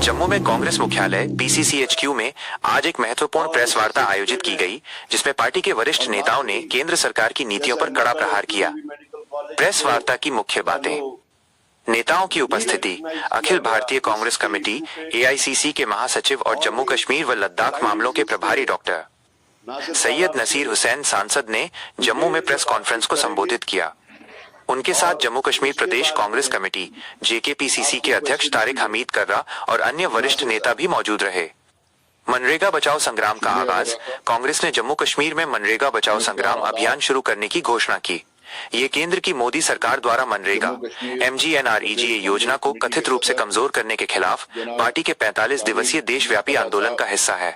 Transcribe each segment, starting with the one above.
जम्मू में कांग्रेस मुख्यालय पीसीसीएचक्यू में आज एक महत्वपूर्ण प्रेस वार्ता आयोजित की गई, जिसमें पार्टी के वरिष्ठ नेताओं ने केंद्र सरकार की नीतियों पर कड़ा प्रहार किया। प्रेस वार्ता की मुख्य बातें। नेताओं की उपस्थिति। अखिल भारतीय कांग्रेस कमेटी एआईसीसी के महासचिव और जम्मू कश्मीर व लद्दाख मामलों के प्रभारी डॉक्टर सैयद नसीर हुसैन सांसद ने जम्मू में प्रेस कॉन्फ्रेंस को संबोधित किया। उनके साथ जम्मू कश्मीर प्रदेश कांग्रेस कमेटी जेकेपीसीसी के अध्यक्ष तारिक हमीद कर्रा और अन्य वरिष्ठ नेता भी मौजूद रहे। मनरेगा बचाओ संग्राम का आगाज। कांग्रेस ने जम्मू कश्मीर में मनरेगा बचाओ संग्राम अभियान शुरू करने की घोषणा की। ये केंद्र की मोदी सरकार द्वारा मनरेगा MGNREGA योजना को कथित रूप से कमजोर करने के खिलाफ पार्टी के 45 दिवसीय देशव्यापी आंदोलन का हिस्सा है।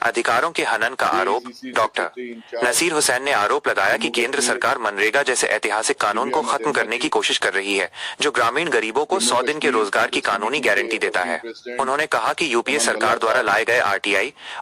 अधिकारों के हनन का आरोप। डॉक्टर नसीर हुसैन ने आरोप लगाया कि केंद्र सरकार मनरेगा जैसे ऐतिहासिक कानून को खत्म करने की कोशिश कर रही है, जो ग्रामीण गरीबों को 100 दिन के रोजगार की कानूनी गारंटी देता है। उन्होंने कहा कि यूपीए सरकार द्वारा लाए गए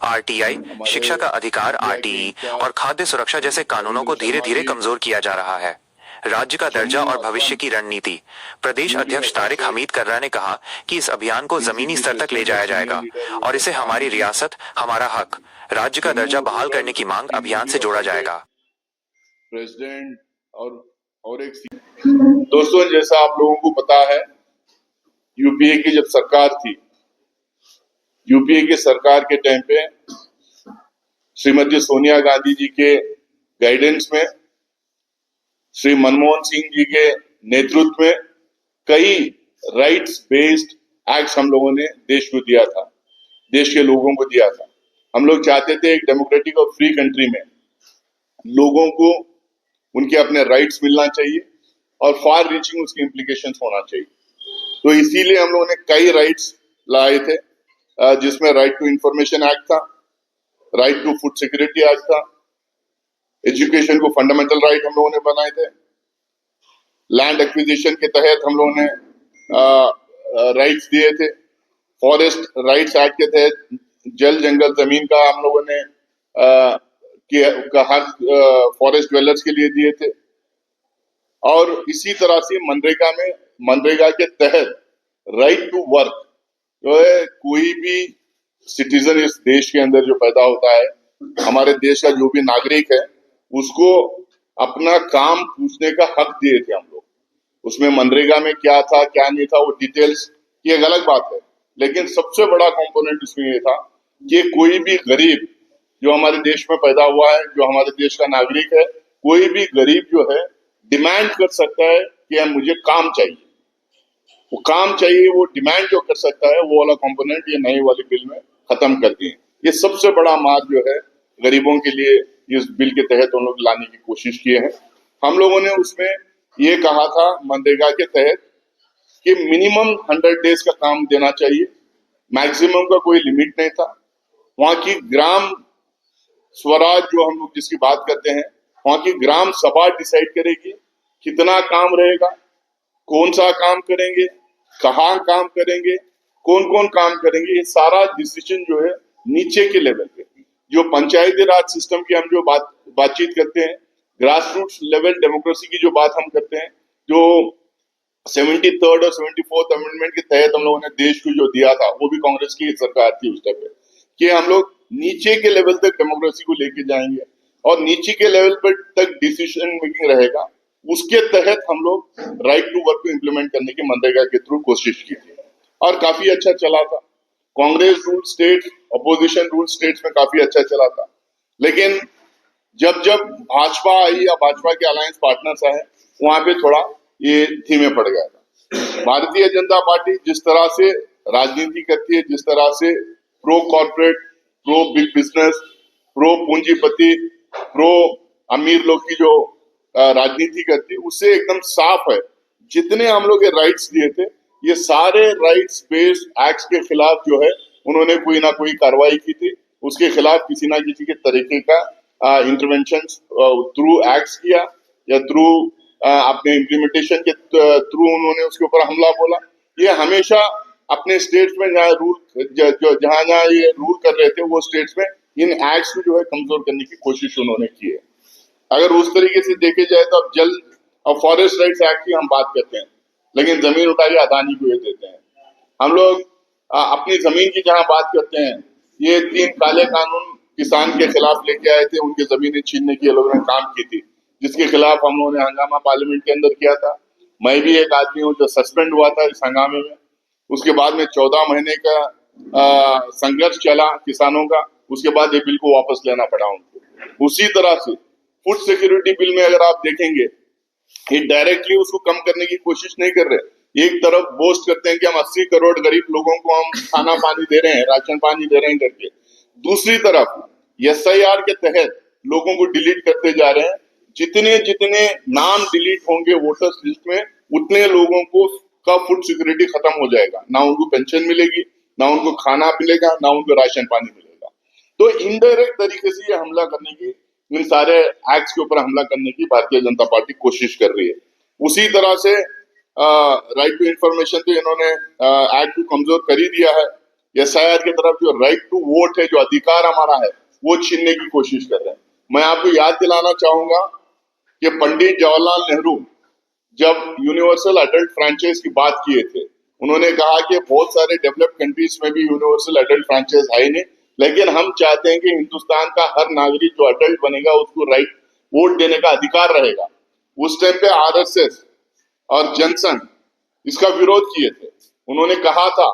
RTI, शिक्षा का अधिकार RTE और खाद्य सुरक्षा जैसे कानूनों को धीरे धीरे कमजोर किया जा रहा है। राज्य का दर्जा और भविष्य की रणनीति। प्रदेश अध्यक्ष तारिक हमीद कर्रा ने कहा कि इस अभियान को जमीनी स्तर तक ले जाया जाएगा और इसे हमारी रियासत, हमारा हक, राज्य का दर्जा बहाल करने की मांग अभियान से जोड़ा जाएगा। प्रेसिडेंट और एक दोस्तों, जैसा आप लोगों को पता है, यूपीए की जब सरकार थी, यूपीए की सरकार के टाइम पे श्रीमती सोनिया गांधी जी के गाइडेंस में, श्री मनमोहन सिंह जी के नेतृत्व में कई राइट्स बेस्ड एक्ट हम लोगों ने देश को दिया था, देश के लोगों को दिया था। हम लोग चाहते थे एक डेमोक्रेटिक और फ्री कंट्री में लोगों को उनके अपने राइट्स मिलना चाहिए और फार रीचिंग उसकी इम्प्लीकेशंस होना चाहिए। तो इसीलिए हम लोगों ने कई राइट्स लाए थे, जिसमें राइट टू इंफॉर्मेशन एक्ट था, right to food security act था, एजुकेशन को फंडामेंटल राइट हम लोगों ने बनाए थे, लैंड एक्विजिशन के तहत हम लोगों ने राइट्स दिए थे, फॉरेस्ट राइट्स एक्ट के तहत जल जंगल जमीन का हम लोगों ने हक फॉरेस्ट ड्वेलर्स के लिए दिए थे। और इसी तरह से मनरेगा के तहत राइट टू वर्क जो है, कोई भी सिटीजन इस देश के अंदर जो पैदा होता है, हमारे देश का जो भी नागरिक है, उसको अपना काम पूछने का हक दिए थे हम लोग। उसमें मनरेगा में क्या था क्या नहीं था वो डिटेल्स की एक अलग बात है, लेकिन सबसे बड़ा कंपोनेंट इसमें ये था कि कोई भी गरीब जो हमारे देश में पैदा हुआ है, जो हमारे देश का नागरिक है, कोई भी गरीब जो है डिमांड कर सकता है कि मुझे काम चाहिए, वो काम चाहिए, वो डिमांड जो कर सकता है, वो वाला कंपोनेंट ये नई वाली बिल में खत्म कर दिए। ये सबसे बड़ा मार्ग जो है गरीबों के लिए इस बिल के तहत हम लोग लाने की कोशिश किए हैं। हम लोगों ने उसमें ये कहा था मनरेगा के तहत कि मिनिमम 100 डेज का काम देना चाहिए, मैक्सिमम का कोई लिमिट नहीं था। वहां की ग्राम स्वराज जो हम लोग जिसकी बात करते हैं, वहां की ग्राम सभा डिसाइड करेगी कितना काम रहेगा, कौन सा काम करेंगे, कहाँ काम करेंगे, कौन कौन काम करेंगे। ये सारा डिसीजन जो है नीचे के लेवल पे, जो पंचायती राज सिस्टम की हम जो बातचीत करते हैं, ग्रास रूट्स लेवल डेमोक्रेसी की जो बात हम करते हैं, जो 73rd और 74th अमेंडमेंट के तहत हम लोगों ने देश को जो दिया था, वो भी कांग्रेस की सरकार थी उस टाइम पे, कि हम लोग नीचे के लेवल तक डेमोक्रेसी को लेके जाएंगे और नीचे के लेवल पर तक डिसीजन मेकिंग रहेगा। उसके तहत हम लोग राइट टू वर्क को इम्प्लीमेंट करने की मनरेगा के थ्रू कोशिश की थी और काफी अच्छा चला था। Congress rule state, opposition rule states में काफी अच्छा चला था, लेकिन जब भाजपा आई या भाजपा के अलायंस पार्टनर्स आए, वहां पे थोड़ा ये धीमे पड़ गया था। भारतीय जनता पार्टी जिस तरह से राजनीति करती है, जिस तरह से pro corporate, pro big business, pro पूंजीपति, प्रो अमीर लोग की जो राजनीति करती है, उससे एकदम साफ है। जितने हम लोग ये राइट्स दिए थे, ये सारे राइट्स बेस्ड एक्ट्स के खिलाफ जो है उन्होंने कोई ना कोई कार्रवाई की थी, उसके खिलाफ किसी ना किसी के तरीके का इंटरवेंशन थ्रू एक्ट्स किया या थ्रू अपने इम्प्लीमेंटेशन के थ्रू उन्होंने उसके ऊपर हमला बोला। ये हमेशा अपने स्टेट्स में जहाँ ये रूल कर रहे थे, वो स्टेट्स में इन एक्ट्स को जो है कमजोर करने की कोशिश उन्होंने की है। अगर उस तरीके से देखे जाए तो अब जल और फॉरेस्ट राइट्स एक्ट की हम बात करते हैं, लेकिन जमीन उठा के अदानी को ये देते हैं। हम लोग अपनी जमीन की जहां बात करते हैं, ये 3 काले कानून किसान के खिलाफ लेके आए थे, उनकी जमीनें छीनने की ये लोगों ने काम की थी, जिसके खिलाफ हम लोगों ने हंगामा पार्लियामेंट के अंदर किया था। मैं भी एक आदमी हूँ जो सस्पेंड हुआ था इस हंगामे में। उसके बाद में 14 महीने का संघर्ष चला किसानों का, उसके बाद ये बिल को वापस लेना पड़ा उनको। उसी तरह से फूड सिक्योरिटी बिल में अगर आप देखेंगे, ये डायरेक्टली उसको कम करने की कोशिश नहीं कर रहे। एक तरफ बोस्ट करते हैं कि हम 80 करोड़ गरीब लोगों को हम खाना पानी दे रहे हैं, राशन पानी दे रहे हैं करके, दूसरी तरफ SIR के तहत लोगों को डिलीट करते जा रहे हैं। जितने जितने नाम डिलीट होंगे वोटर्स लिस्ट में, उतने लोगों को का फूड सिक्योरिटी खत्म हो जाएगा। ना उनको पेंशन मिलेगी, ना उनको खाना मिलेगा, ना उनको राशन पानी मिलेगा। तो इनडायरेक्ट तरीके से ये हमला करने की, इन सारे एक्ट्स के ऊपर हमला करने की भारतीय जनता पार्टी कोशिश कर रही है। उसी तरह से राइट टू इंफॉर्मेशन तो इन्होंने एक्ट को कमजोर कर ही दिया है। SIR की तरफ जो राइट टू वोट है, जो अधिकार हमारा है, वो छीनने की कोशिश कर रहे हैं। मैं आपको याद दिलाना चाहूंगा कि पंडित जवाहरलाल नेहरू जब यूनिवर्सल एडल्ट फ्रैंचाइज की बात किए थे, उन्होंने कहा कि बहुत सारे डेवलप्ड कंट्रीज में भी यूनिवर्सल एडल्ट फ्रैंचाइज है नहीं, लेकिन हम चाहते हैं कि हिंदुस्तान का हर नागरिक जो एडल्ट बनेगा उसको राइट वोट देने का अधिकार रहेगा। उस टाइम पे RSS और जनसंघ इसका विरोध किए थे। उन्होंने कहा था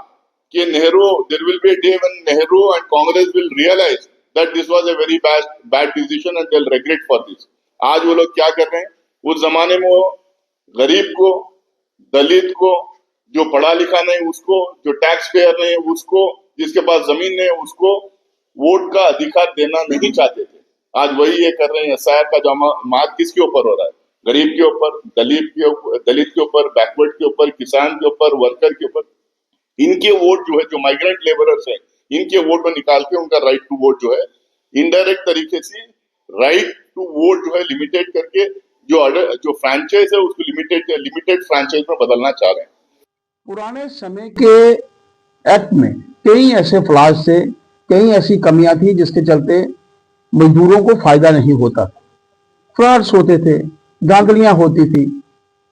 कि Nehru, there will be a day when Nehru and Congress will realise that this was a very bad decision and they will regret for this. आज वो लोग क्या कर रहे हैं? उस जमाने में वो गरीब को, दलित को, जो पढ़ा लिखा नहीं उसको, जो टैक्स पेयर नहीं उसको, जिसके पास जमीन नहीं उसको वोट का अधिकार देना नहीं चाहते थे। आज वही ये कर रहे हैं। SIR का मात किसके ऊपर हो रहा है? गरीब के ऊपर, दलित के ऊपर, बैकवर्ड के ऊपर, किसान के ऊपर, वर्कर के ऊपर। इनके वोट जो है, जो माइग्रेंट लेबरर्स है, इनके वोट को निकाल के उनका राइट टू वोट जो है इनडायरेक्ट तरीके से राइट टू वोट जो है लिमिटेड करके, जो फ्रैंचाइज है उसको लिमिटेड फ्रैंचाइज में बदलना चाह रहे हैं। पुराने समय के एक्ट में कई ऐसे फ्लॉज थे, कई ऐसी कमियां थी जिसके चलते मजदूरों को फायदा नहीं होता। फ्रॉड्स होते थे, धांधलियां होती थी,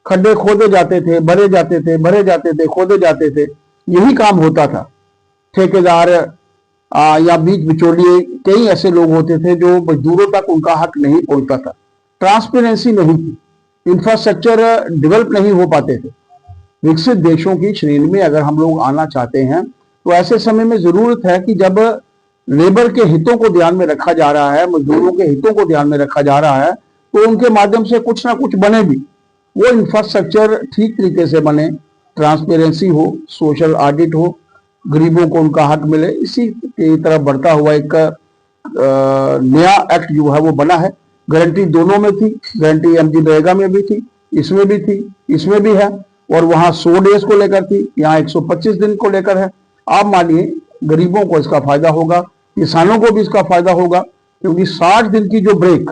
खड्डे खोदे जाते थे, भरे जाते थे, खोदे जाते थे, यही काम होता था। ठेकेदार या बीच बिचौलिए कई ऐसे लोग होते थे जो मजदूरों तक उनका हक नहीं पहुंचता था। ट्रांसपेरेंसी नहीं थी, इंफ्रास्ट्रक्चर डेवलप नहीं हो पाते थे। विकसित देशों की श्रेणी में अगर हम लोग आना चाहते हैं तो ऐसे समय में जरूरत है कि जब लेबर के हितों को ध्यान में रखा जा रहा है, मजदूरों के हितों को ध्यान में रखा जा रहा है, तो उनके माध्यम से कुछ ना कुछ बने भी, वो इंफ्रास्ट्रक्चर ठीक तरीके से बने, ट्रांसपेरेंसी हो, सोशल ऑडिट हो, गरीबों को उनका हक मिले। इसी की तरफ बढ़ता हुआ एक नया एक्ट जो है वो बना है। गारंटी दोनों में थी, गारंटी MGनरेगा में भी थी, इसमें भी थी, इसमें भी है, और वहां 100 डेज को लेकर थी, यहाँ 125 दिन को लेकर है। आप मानिए गरीबों को इसका फायदा होगा, किसानों को भी इसका फायदा होगा, क्योंकि 60 दिन की जो ब्रेक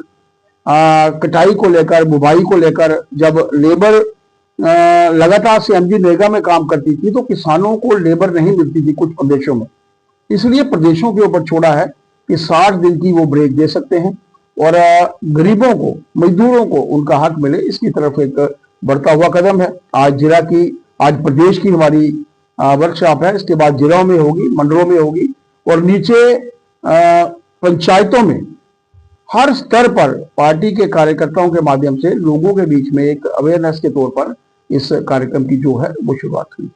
कटाई को लेकर, बुवाई को लेकर जब लेबर लगातार से MGनरेगा में काम करती थी तो किसानों को लेबर नहीं मिलती थी कुछ प्रदेशों में, इसलिए प्रदेशों के ऊपर छोड़ा है कि 60 दिन की वो ब्रेक दे सकते हैं और गरीबों को, मजदूरों को उनका हक मिले। इसकी तरफ एक बढ़ता हुआ कदम है। आज प्रदेश की हमारी वर्कशॉप है, इसके बाद जिलों में होगी, मंडलों में होगी, और नीचे पंचायतों में हर स्तर पर पार्टी के कार्यकर्ताओं के माध्यम से लोगों के बीच में एक अवेयरनेस के तौर पर इस कार्यक्रम की जो है वो शुरुआत हुई।